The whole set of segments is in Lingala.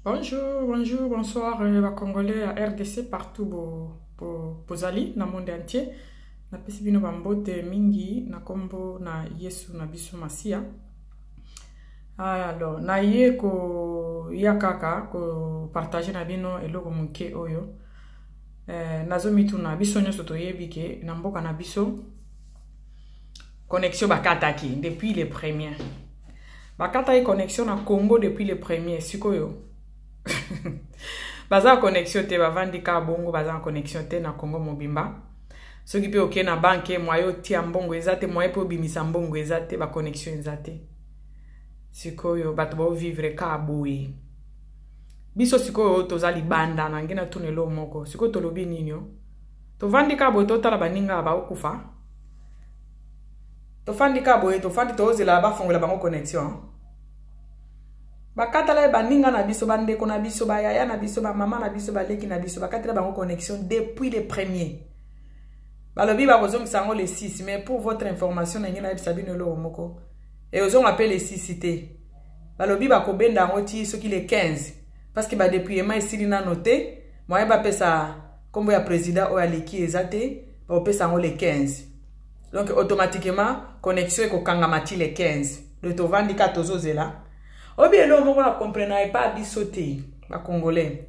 Bonjour, bonjour, bonsoir, Congolais à RDC partout pour Ali, dans le monde entier. Na pesi bino bambote mingi na kombo na Yesu na biso Masia. Alors, na ye ko yakaka ko partager na bino eloko muke oyo. Nazo mituna biso nyoso toyebi ke na mboka na biso connexion bakataki depuis les premiers. Bakata connexion na Congo depuis les premiers sikoyo. Baza connexion te bavandi ka bongo baza connexion te na Congo mobimba. Soki pe oke na banke moyo tia mbongo ezate moyo pe obimisa mbongo ezate ba connexion ezate. Sikoyo bato ba vivre ka boye. Biso sikoyo tozali banda na ngena tunelo moko. Sikoyo tolobi ninyo. To vandi ka boye totala baninga ba okufa. To fandi ka boye to fandi to ozela ba fongola bango connexion. Bakatala baninga na biso bandeko na biso ba yaya na biso ba mama na biso ba leki na biso bakatala bango connexion depuis les premiers. Balobi ba kozong sango les 6 mais pour votre information na ngina bisabino lo moko. Et ozong appelle les 6 cité. Balobi ba kobenda ngoti soki les 15 parce que ba dépouillement ici na noté moi ba pesa kombo ya président o ya leki ezate ba pesa ngo les 15. Donc automatiquement connexion ko kangamati les 15. Le to vandi ka tozozela. Obi elo moko na comprendre pas bisoté ba congolais.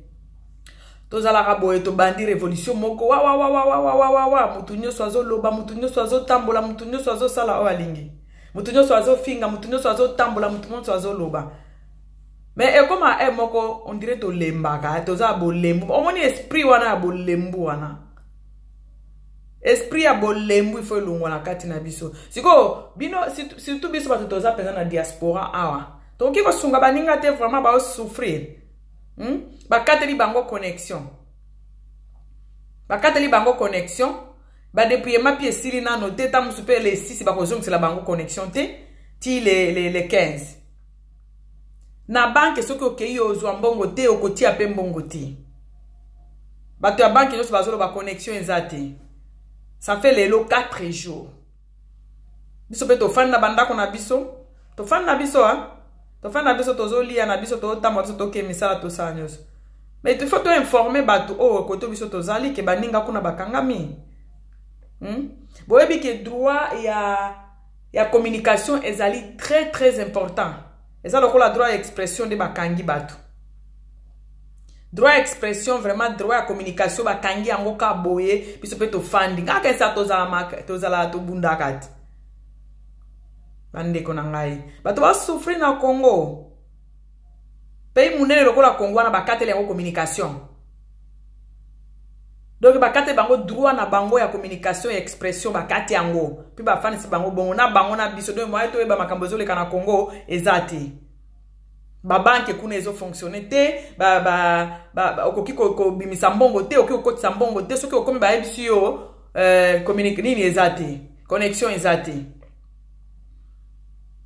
Tozala raboye to bandi révolution moko wa mutunyo swazo loba mutunyo swazo tambola mutunyo swazo sala o alingi. Mutunyo swazo finga mutunyo swazo tambola mutunyo swazo loba. Mais et comme moko on dirait to lembaka toza bolembu. Omoni esprit wana bolembu wana. Esprit ya bolembu ifo lungo na kati na biso. Siko bino surtout biso ba toza pesa na diaspora awa. Donc, il faut que vraiment ba souffrir. Bakateli bango connexion. Bakateli bango connexion. Ba depuis ma pied sili na noté tam super les 6 ba kozong c'est la bango connexion te ti les 15. Na banque ce que okeyi ozwa mbongo te okoti ape mbongo te. Bato ya banque nyonso bazolo ba connexion ezate. Ça fait lelo 4 jours. Biso pe to fan na bandako na biso. To fan na biso hein. To fa na biso tozolia na biso to tamba biso to kemisala to sanyos. Mais il faut to informer bato o koto biso tozali ke baninga kuna bakangami. Boyebi ke droit ya communication ezali très important. Eza lokola droit d'expression de bakangi bato. Droit d'expression vraiment droit ya communication bakangi yango ka boye biso pe to fandi. Ngaka esa tozala to bundakati. Bande konangai. Bato ba souffrir na Congo. Pays munene lokola Congo na bakatele yango communication. Donc bakate bango droit na bango ya communication et expression bakate yango. Puis ba fani si bango bongo na bango na biso donc moyo to eba makambo zo leka na Congo ezati. Ba banque kuna ezo fonctionner te okoki ko bimisa mbongo te okoki okotisa mbongo te soki okomi ba ebisi yo communique nini ezati. Connexion ezati.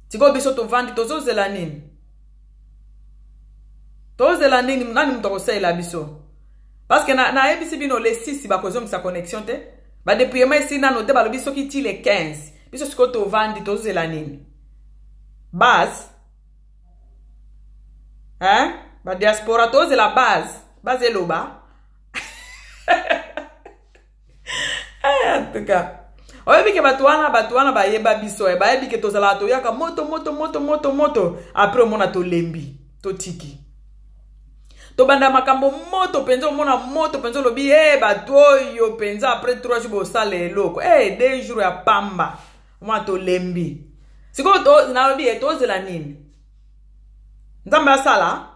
Tiko biso to vandi tozo zela nini? Tozo zela nini nani mtoko la biso? Parce que na ebisi bino les 6 ba kozom sa connexion te. Ba depuis mai si na note ba lo biso ki ti les 15. Biso siko to vandi tozo zela nini? Base. Hein? Ba diaspora tozo zela base. Base eloba. En tout cas oyebi ke batuana ba yeba biso ba yebi ke tozala to yaka moto après mona to lembi to tiki to banda makambo moto penzo mona moto penzo lobi batoyo penza après 3 jours sale loko 2 jours ya pamba mona to lembi siko to na lobi to zela nini nzamba sala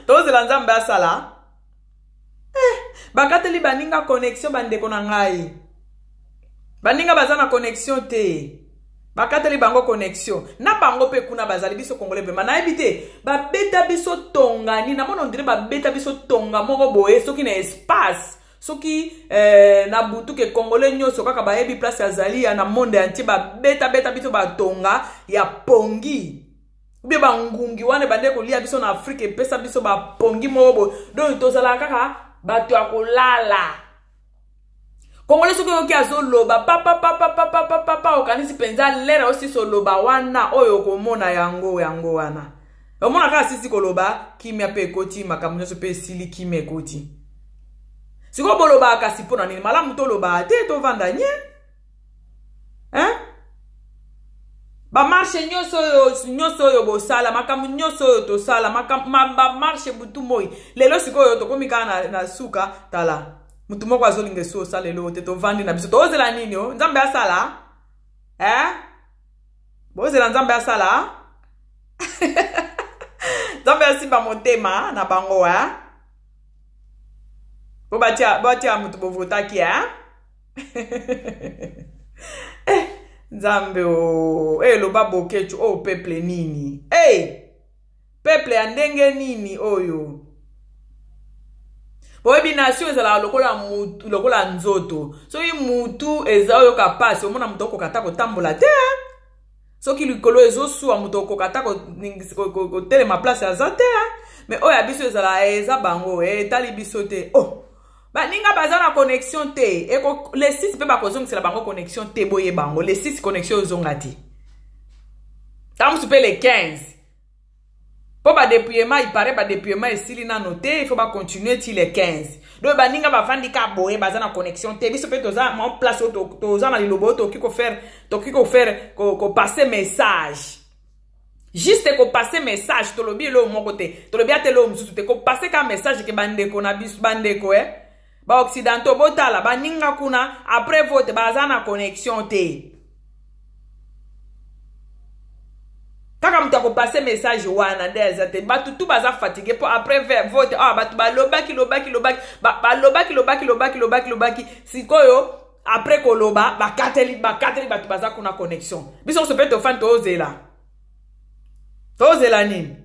to zela nzamba sala bakateli baninga connexion bandeko na ngai. Baninga bazana connexion te. Bakateli bango connexion. Na bango pe kuna bazali biso congolais vraiment na ebite. Ba beta biso tonga ni na mona ndire ba beta biso tonga moko boye soki na espace. Soki na butu ke congolais nyoso kaka ba yebi place azali na monde entier ba beta biso ba tonga ya pongi. Ube ba ngungi wane bandeko lia biso na Afrique pesa biso ba pongi moko boye. Donc tozala kaka bato akolala. Congolais soki yoki azoloba papa okanisi penza lera aussi soloba wana oyo komona yango wana. Omona kaka sisi koloba kimia pe ekoti makambo nyonso pe esili kimia ekoti. Siko boloba kasi pona nini malamu toloba te tovanda nye. Hein? Ba marche nyonso yo bosala makambo nyonso yo tosala ba marche butu moi. Lelo siko yo tokomika na suka tala. Mutu moko azolinga so sala lelo te tovandi na biso tozela nini o nzambe asala bozela nzambe asala nzambe asimba motema na bango bo batia mutu bovotaki nzambe o loba bokechu o peuple nini peuple ya ndenge nini oyo Boyebi nation ezala lokola nzoto. Soki mutu eza oyo kapasi omona mutu okokata kotambola te. Soki likolo ezosuwa mutu okokata ko telema place aza te. Mais oyo abiso eza bango etali biso te. Ba ninga baza na connexion te. Les 6 pe ba kozongisela bango connexion te boye bango. Les 6 connexion ozonga te. Tamusu pe les 15. Pour ba déploiement, il paraît ba déploiement ici il noté, il faut pas continuer till les 15. Donc ba ninga ba fandi ka boye baza na connexion te biso pe toza en place toza na lilobo to kiko faire ko passer message. Juste ko passer message to lobi lo mo côté. To lobi atelo msusu te ko passer ka message ke bandeko na biso bandeko ba occidentaux botala ba ninga kuna après vote baza na connexion te. Kaka mutu ko passer message wana ndeza te batu tu baza fatigué pour après vote batu ba lobaki sikoyo après koloba ba kateli batu baza kuna connexion biso se peut to fan to zela nini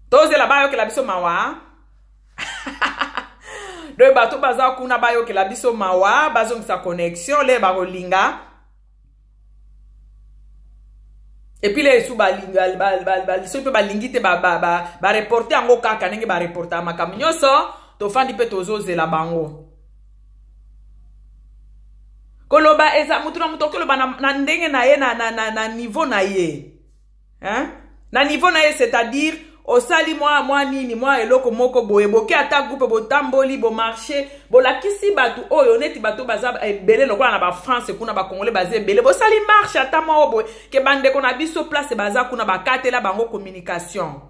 to zela ba yo ke la biso mawa do batu baza kuna ba yo ke la biso mawa bazo sa connexion le ba kolinga. Et puis les sous balingite ba reporter ango kaka nenge ba reporter makambo nyonso to fandi pe tozoze la bango. Koloba eza mutu na mutu koloba na ndenge na ye na niveau na ye. Hein? Na niveau na ye c'est-à-dire osali moi nini moi eloko moko boye boke ata groupe botamboli bo marché bolakisi batu oyo neti batu baza belé lokola na ba France kuna ba Congolais bazé belé bo sali marche ata mo boye ke bande ko na biso place baza kuna ba katela bango communication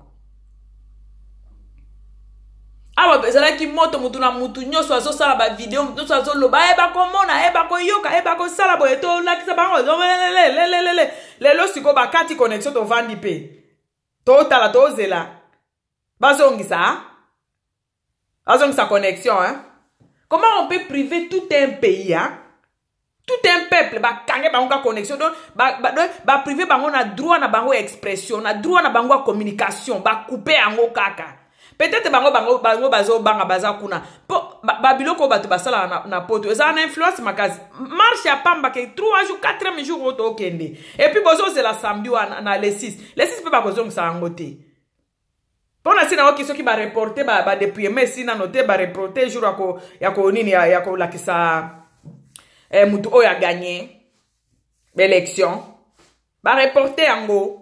awa bezala ki moto mutu na mutu nyoso azo sala ba video mutu azo loba ba komona ba koyoka ba ko sala boye to lakisa bango le lo siko ba kati connexion to vandi pe Totala tozela. Bazongisa connexion, hein? Comment on peut priver tout un pays, hein? Tout un peuple, kange bango connexion, donc priver bango na droit na bango expression, na droit na bango communication, couper ango kaka. Peut-être bango bazo banga baza kuna. Babiloko batu basala na poto. Eza na influence makazi. Marche ya pamba ke 3 jours, 4 jours oto kende. Et puis bozo c'est la samedi na les 6. Les 6 pe ba bozo ngsa ngote. Pona sina oki soki ba reporter ba depuis mais sina noter ba reporter jour yako nini yako lakisa mutu oya gagné l'élection. Ba reporter ango.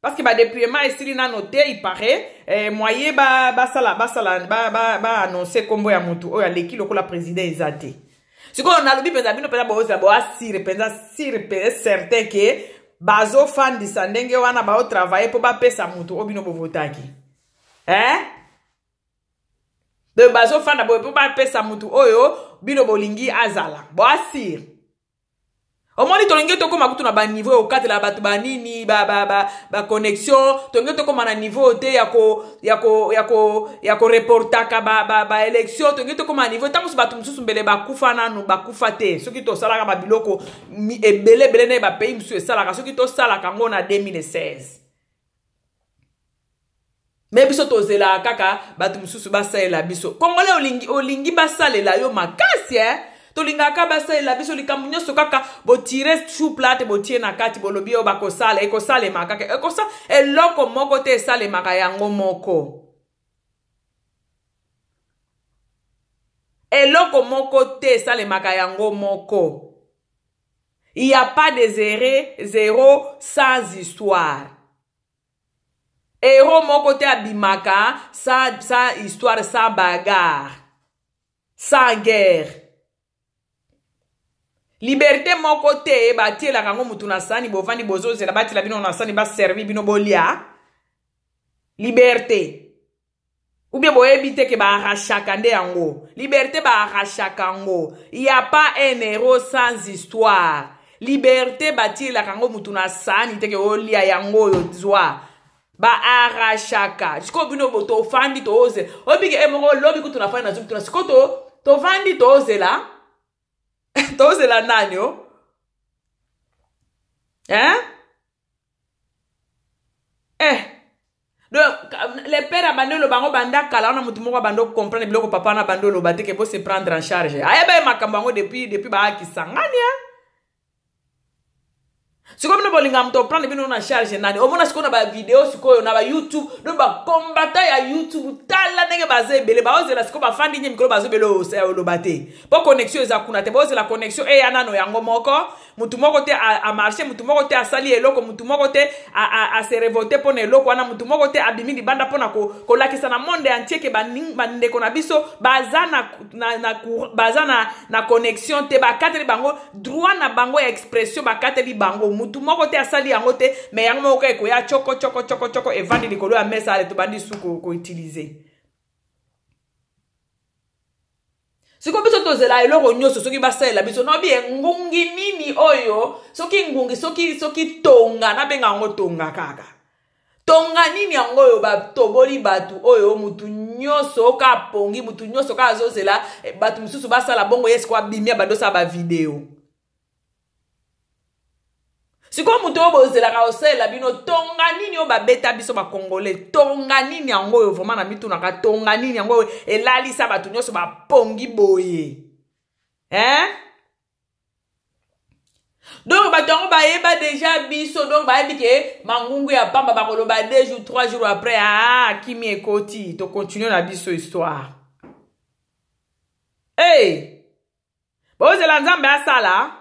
Parce que depuis ici na noté il paraît moyen ba annoncer combo ya mutu oya leki lokola président ezate. Siko na lobi penza bino penza boza bo asire penza certain que bazo fan di sandenge wana ba o travailler pour ba pesa mutu obino bo votaki. De bazo fan da bo pour ba pesa mutu oyo bino bolingi azala. Bo asire. Au moins, tu as comme na ba niveau au 4 la batu ba nini ba connexion, tu as comme na niveau te yako reporter ka ba élection, tu as comme niveau tamus batu mususu mbele ba kufa nanu ba kufa te. Soki to sala ka ba biloko ebele na ba pays mususu sala ka soki to sala ka ngona 2016. Mais biso to zela kaka batu mususu ba sala biso. Congolais olingi ba sala la yo makasi tolinga ka basa la biso likambo nyonso kaka bo tirer chou plate bo tie na kati bolobi o bakosala ekosala makaka ekosa eloko moko te sala maka yango moko eloko moko te salemaka yango moko. Il n'y a pas de zéro sans histoire. Héros mon côté abimaka, sans histoire, sans bagarre, sans guerre. Liberté mon côté, bati la kango mutuna sani, bovandi bozo, c'est la bati la bino na sani, ba servi bino bolia. Liberté. Ou bien bo éviter que ba arrachakande yango. Liberté ba arrachakango. Il n'y a pas un héros sans histoire. Liberté bati la kango mutuna sani, teke olia yango yozwa. Ba arachaka. Siko bino boto fandi to oze. Obi ke emoro lobi kutuna fandi na zumtuna. Siko to fandi to oze la. To oze la nanyo. Donc, les pères abandonnent le bango banda kala. On a mutu moko bando comprendre biloko papa na bando lo bate ke po se prendre en charge. Aye ba makambango depuis ba ki sangania. Si comme nous voulons prendre bien on charge nani au moins siko na ba vidéo siko na ba YouTube no ba combattant ya YouTube tala nenge baze bele ba oze la siko ba fandi nye mikro bazo bele o lo bate po connexion za kuna te boze la connexion e yana no yango moko mutu moko te a marcher mutu moko te a sali eloko mutu moko te a se révolter pona eloko wana mutu moko te abimi di banda pona ko lakisa na monde entier ke bande ko na biso bazana na connexion te ba kateli bango droit na bango ya expression ba kateli bango mutu moko te asali yango te mais yango moko eko ya choko et vandi likolo ya mesa ale to bandi suko ko utiliser. Siko biso tozela eloko nyoso soki basala biso no bi ngungi nini oyo soki ngungi soki tonga na benga ngo tonga kaka. Tonga nini yango oyo ba toboli batu oyo mutu nyoso ka pongi mutu nyoso ka azozela batu mususu basala bongo yesko abimia badosa ba video. Si comme mutu obozela ka osela bino tonga nini o ba beta biso ba congolais tonga nini yango oyo vraiment na mitu na ka tonga nini yango oyo elali sa batu nyoso ba pongi boye. Donc bato yango ba yeba déjà biso donc ba yebi ke mangungu ya pamba ba koloba 2 jours 3 jours après kimi ekoti to continuer na biso histoire. Hey! Bozela nzambe asala?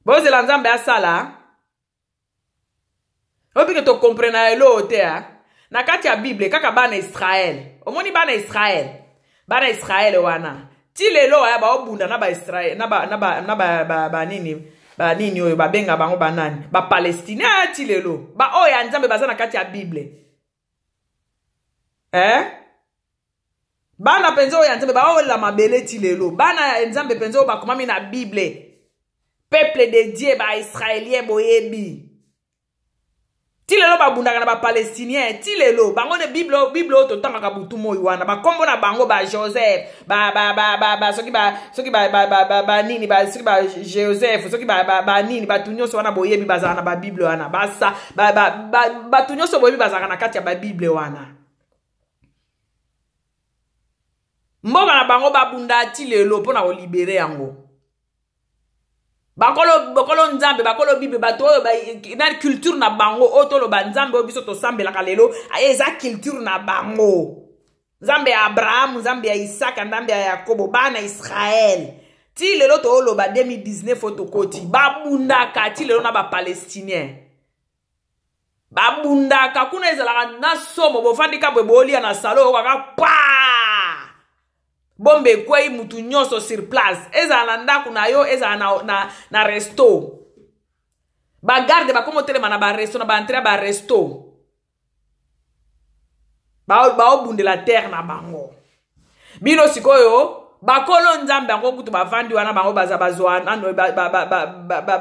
Bozela nzambe asala? Obi ke to comprena elo te na kati ya Bible kaka bana Israël. Omoni bana Israël. Bana Israël wana. Ti lelo ya ba obunda na ba Israël na ba nini oyo ba benga bango banani ba Palestina ti lelo ba oya nzambe baza na kati ya Bible. Bana penzo oya nzambe ba ola mabele ti lelo bana nzambe penzo ba komami na Bible. Peuple de Dieu ba Israélien boyebi. Ti lelo ba bundaka na ba Palestinien, ti lelo bango de Bible to tanga ka butu moyi wana ba kombo na bango ba Joseph, soki ba nini ba soki ba Joseph, soki ba nini ba tunyoso wana boyebi bazana na ba Bible wana basa ba tunyoso boyebi bazana na kati ya ba Bible wana. Mboka na bango ba bunda ti lelo pona ko libérer yango. Bakolo nzambe bakolo Bible bato na culture na bango otolo ba nzambe obiso to sambela kalelo eza culture na bango. Nzambe ya Abraham, nzambe ya Isaac, nzambe ya Yakobo bana Israël. Ti lelo to lo ba 2019 fotokoti babundaka ti lelo na ba Palestinien. Babundaka kuna ezala na somo bofandika bebolia na salo kaka pa. Bombe kwei mutu nyoso sur place. Eza na ndaku na yo, eza na resto. Ba garde ba komo telema na ba resto, na ba entre ba resto. Ba obunde la terre na bango. Bino sikoyo, ba kolo nzambe ango kutu ba vandi wana bango baza bazwana,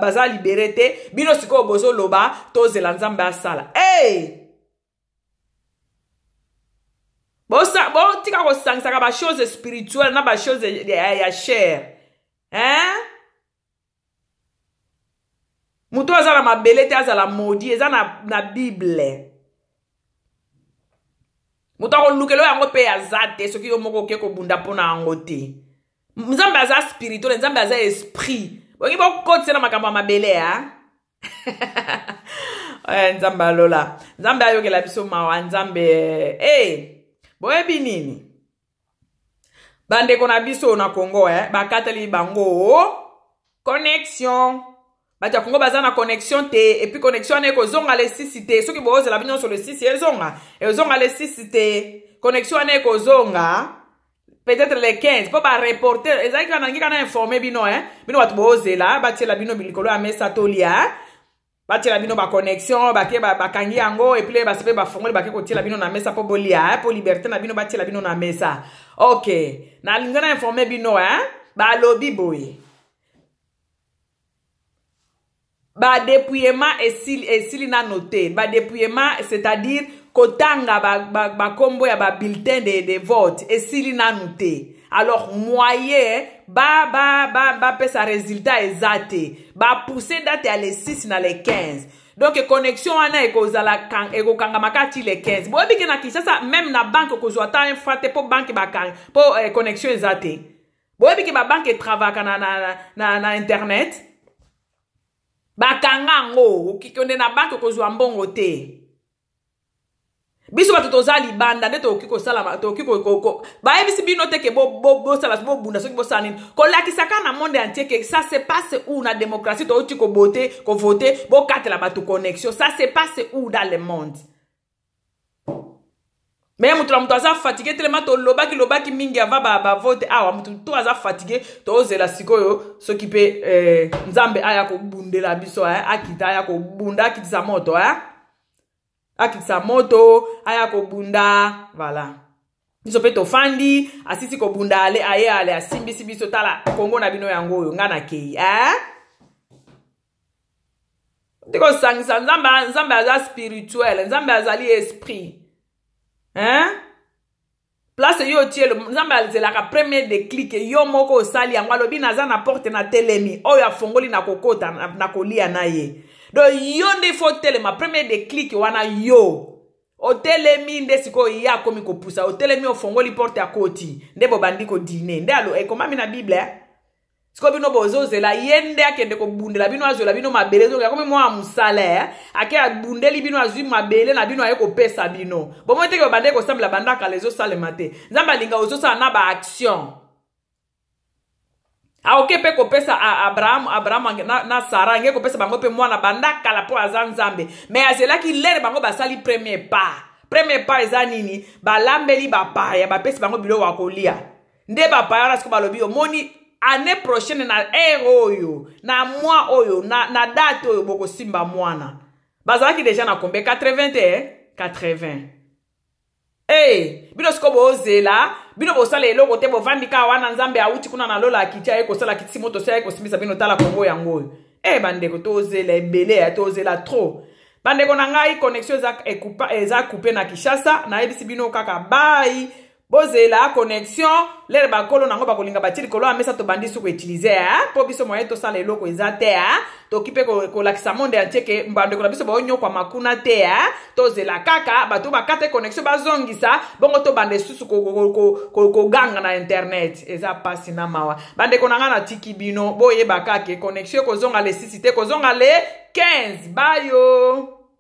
baza liberté. Bino sikoyo bozo loba, tozela nzambe asala. Hey! Bon, tika ko sangsaka ba chose spirituelle na ba chose ya chair. Muto azala mabele te azala maudit eza na Bible. Muto ko lukelo yango pe azate soki yo moko ke ko bunda pona yango te. Nzambe aza spirituel, nzambe aza esprit. Bongi bo kotse na makambo mabele nzambe alola. Nzambe ayokela biso mawa nzambe boyebi nini? Bande qu'on a biso na Congo, bakateli bango connexion. Batia Congo bazana connexion te, et puis connexion ne ko zonga le 6 te. Ceux qui boze la bino sur le 6 et zonga le 6 te. Connexion ne ko zonga peut-être les 15 pour pas reporter. Ezaki kana informer bino bino bat boze la batia la bino bilikolo a mesa tolia. Batia la bino ba connexion, bake ba kangi yango et puis ba sepe ba fongole bake ko tia la bino na mesa po bolia pour liberté na bino batia la bino na mesa. OK. Na lingana informer bino ba lobby boy. Ba dépouillement et na noté. Ba dépouillement c'est-à-dire kotanga ba combo ya ba bulletin de vote et na noté. Alors moyen ba pesa résultat exact. Ba pousser date à les 6 na les 15. Donc connexion ana ekozala eko kanga makati les 15. Bo biki na Kinshasa même na banque ko zwa ta infrate pour banque ba kang pour connexion exact. Bo biki ba banque travaille na internet. Bakanga ngo ukikonde na banque kozwa mbongo te. Biso bato tozali banda nde tokiko sala tokiko ba ebisi bino te ke bo sala bo bunda soki bo sanini ko lakisaka na monde entier que ça se passe où na démocratie to uti ko boter ko voter bo katela bato connexion ça se passe où dans le monde. Mais mutu aza fatigué tellement to lobaki mingi ava ba vote awa mutu to aza fatigué to ozela sikoyo soki pe nzambe aya ko bundela biso akita aya ko bunda akitisa moto akitisa moto aya ko bunda voilà biso pe to fandi asisi ko bunda ale asimbisi biso tala Kongo na bino yango oyo ngana kei ndiko sangisa nzambe aza spirituel nzambe azali esprit. Place yo tielo nzambe alzelaka premier déclic yo moko osali yango alobi naza na porte na telemi oyo afongoli na kokota na kolia na ye. Donc yo nde faut telema premier déclic wana yo o telemi nde siko ya komi ko pusa o telemi ofongoli porte ya koti nde bo bandi ko dîner nde alo ekomami na Bible Siko bino bozozela yende akende ko bundela bino azola bino mabele zo yakomi mwa musala ake abundeli bino azui mabele na bino aye ko pesa bino bomo teke bande ko sambla bandaka lezo sale mate nzamba linga ozosa na ba action a okepe ko pesa Abraham na Sarah nge ko pesa bango pe mwana bandaka la po azanzambe mais azela ki lere bango basali premier pas ezanini balambeli bapa ya ba pesa bango bilo wakolia nde bapa ya siko balobi omoni année prochaine na oyo na mois oyo na date oyo boko simba mwana bazalaki déjà na combien 80 bino siko bozela bino bosala eloko te bovandika wana nzambe auti kuna na lola akitia ekosala kitisi moto se ekosimbisa bino tala Kongo yango oyo bandeko tozela ebele ya tozela trop bandeko na ngai connexion eza coupé na Kinshasa na yebisi bino kaka bye bozela connexion lere bakolo nango bakolinga batili kolo amesa to bandi suko utiliser po biso moyen to sala eloko ezate to kipe ko lakisa monde entier ke mbande ko biso bonyo kwa makuna te tozela kaka bato bakate connexion bazongisa bongo to bande susu ko ganga na internet eza pasi na mawa bande ko nanga na tiki bino boye bakake connexion ko zonga le 6 te ko zonga le 15 bayo